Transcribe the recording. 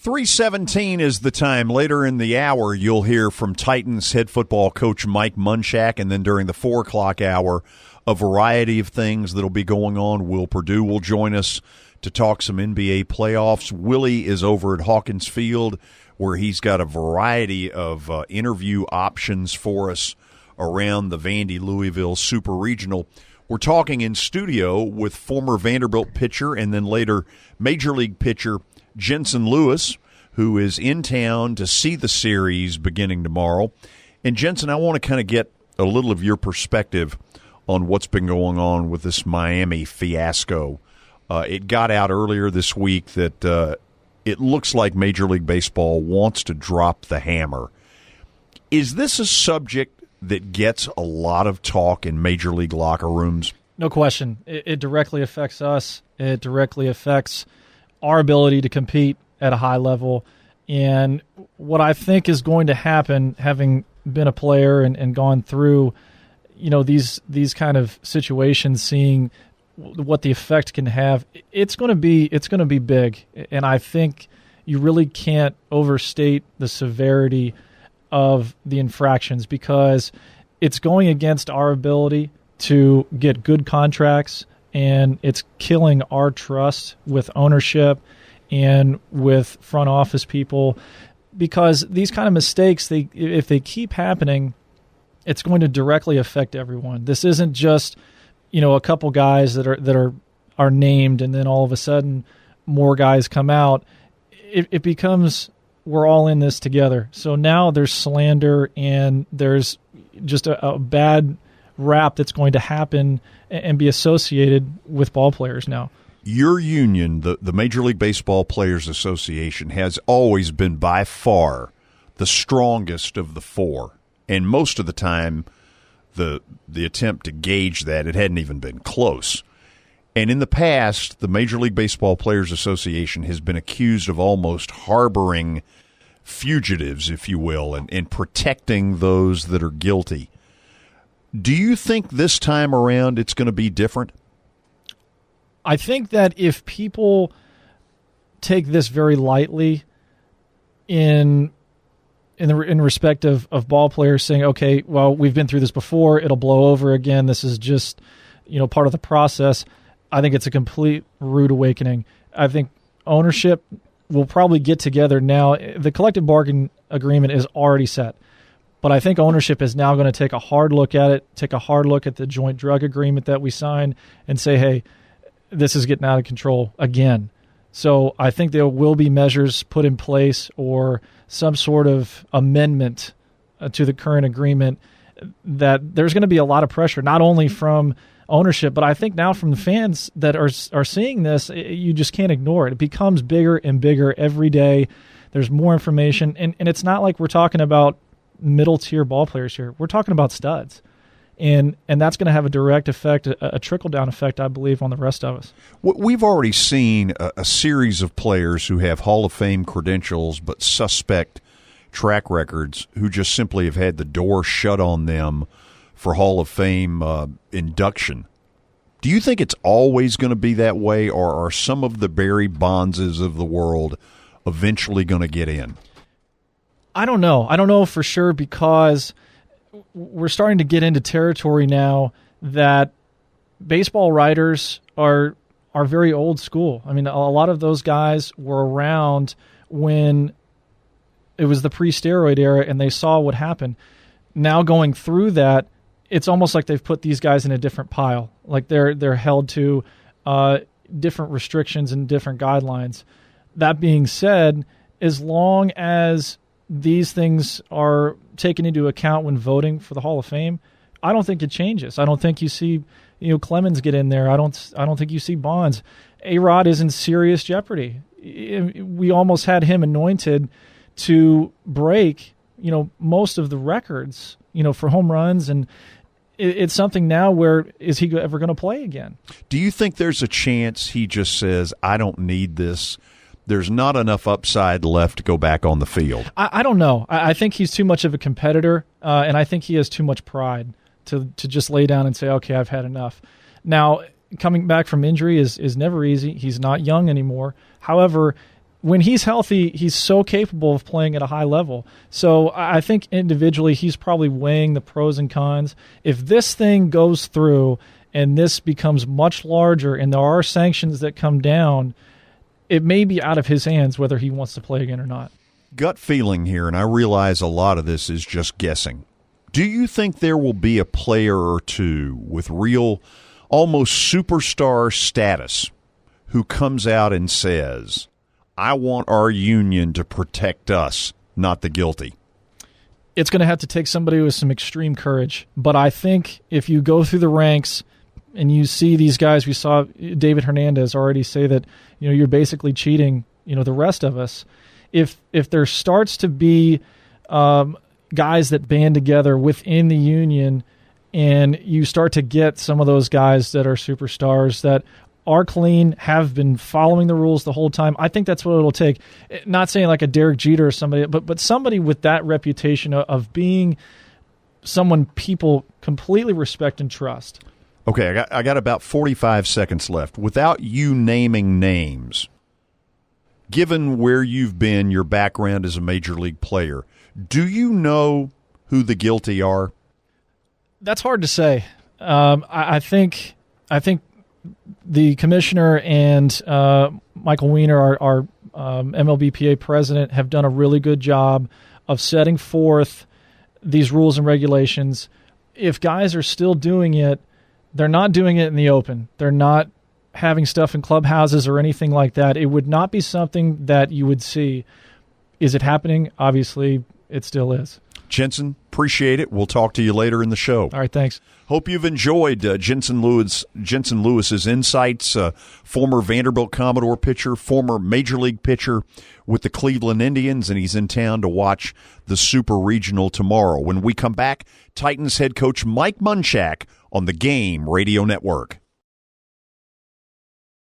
3:17 is the time. Later in the hour, you'll hear from Titans head football coach Mike Munchak, and then during the 4 o'clock hour, a variety of things that'll be going on. Will Purdue will join us to talk some NBA playoffs. Willie is over at Hawkins Field, where he's got a variety of interview options for us around the Vandy Louisville Super Regional. We're talking in studio with former Vanderbilt pitcher and then later Major League pitcher Jensen Lewis, who is in town to see the series beginning tomorrow. And Jensen, I want to kind of get a little of your perspective on what's been going on with this Miami fiasco. It got out earlier this week that it looks like Major League Baseball wants to drop the hammer. Is this a subject that gets a lot of talk in Major League locker rooms? No question. It directly affects us. It directly affects our ability to compete at a high level. And what I think is going to happen, having been a player and gone through, these kind of situations, seeing what the effect can have, it's going to be big. And I think you really can't overstate the severity of the infractions, because it's going against our ability to get good contracts, and it's killing our trust with ownership and with front office people, because these kind of mistakes, if they keep happening, it's going to directly affect everyone. This isn't just, a couple guys that are named and then all of a sudden more guys come out. It becomes, we're all in this together. So now there's slander and there's just a bad rap that's going to happen and be associated with ball players now. Your union, the Major League Baseball Players Association, has always been by far the strongest of the four. And most of the time, the attempt to gauge that, it hadn't even been close. And in the past, the Major League Baseball Players Association has been accused of almost harboring fugitives, if you will, and protecting those that are guilty. Do you think this time around it's going to be different? I think that if people take this very lightly in respect of ball players saying, okay, well, we've been through this before, it'll blow over again, this is just part of the process, I think it's a complete rude awakening. I think ownership will probably get together now. The collective bargain agreement is already set. But I think ownership is now going to take a hard look at it, take a hard look at the joint drug agreement that we signed, and say, hey, this is getting out of control again. So I think there will be measures put in place or some sort of amendment to the current agreement, that there's going to be a lot of pressure, not only from ownership, but I think now from the fans that are seeing this. You just can't ignore it. It becomes bigger and bigger every day. There's more information, and it's not like we're talking about middle-tier ball players here. We're talking about studs. And that's going to have a direct effect, a trickle-down effect, I believe, on the rest of us. We've already seen a series of players who have Hall of Fame credentials but suspect track records who just simply have had the door shut on them for Hall of Fame induction. Do you think it's always going to be that way, or are some of the Barry Bondses of the world eventually going to get in? I don't know. I don't know for sure, because we're starting to get into territory now that baseball writers are very old school. I mean, a lot of those guys were around when it was the pre-steroid era and they saw what happened. Now going through that, it's almost like they've put these guys in a different pile. Like they're held to different restrictions and different guidelines. That being said, as long as these things are taken into account when voting for the Hall of Fame, I don't think it changes. I don't think you see, Clemens get in there. I don't think you see Bonds. A-Rod is in serious jeopardy. We almost had him anointed to break, most of the records, for home runs, and it's something now where is he ever going to play again? Do you think there's a chance he just says, I don't need this? There's not enough upside left to go back on the field. I don't know. I think he's too much of a competitor, and I think he has too much pride to just lay down and say, okay, I've had enough. Now, coming back from injury is never easy. He's not young anymore. However, when he's healthy, he's so capable of playing at a high level. So I think individually he's probably weighing the pros and cons. If this thing goes through and this becomes much larger and there are sanctions that come down, it may be out of his hands whether he wants to play again or not. Gut feeling here, and I realize a lot of this is just guessing. Do you think there will be a player or two with real, almost superstar status who comes out and says, I want our union to protect us, not the guilty? It's going to have to take somebody with some extreme courage. But I think if you go through the ranks and you see these guys, we saw David Hernandez already say that, you're basically cheating, the rest of us. If there starts to be guys that band together within the union and you start to get some of those guys that are superstars that are clean, have been following the rules the whole time, I think that's what it'll take. Not saying like a Derek Jeter or somebody, but somebody with that reputation of being someone people completely respect and trust. Okay, I got about 45 seconds left. Without you naming names, given where you've been, your background as a major league player, do you know who the guilty are? That's hard to say. I think the commissioner and Michael Weiner, our MLBPA president, have done a really good job of setting forth these rules and regulations. If guys are still doing it, they're not doing it in the open. They're not having stuff in clubhouses or anything like that. It would not be something that you would see. Is it happening? Obviously, it still is. Jensen, appreciate it. We'll talk to you later in the show. All right, thanks. Hope you've enjoyed Jensen Lewis's insights, former Vanderbilt Commodore pitcher, former Major League pitcher with the Cleveland Indians, and he's in town to watch the Super Regional tomorrow. When we come back, Titans head coach Mike Munchak on the Game Radio Network.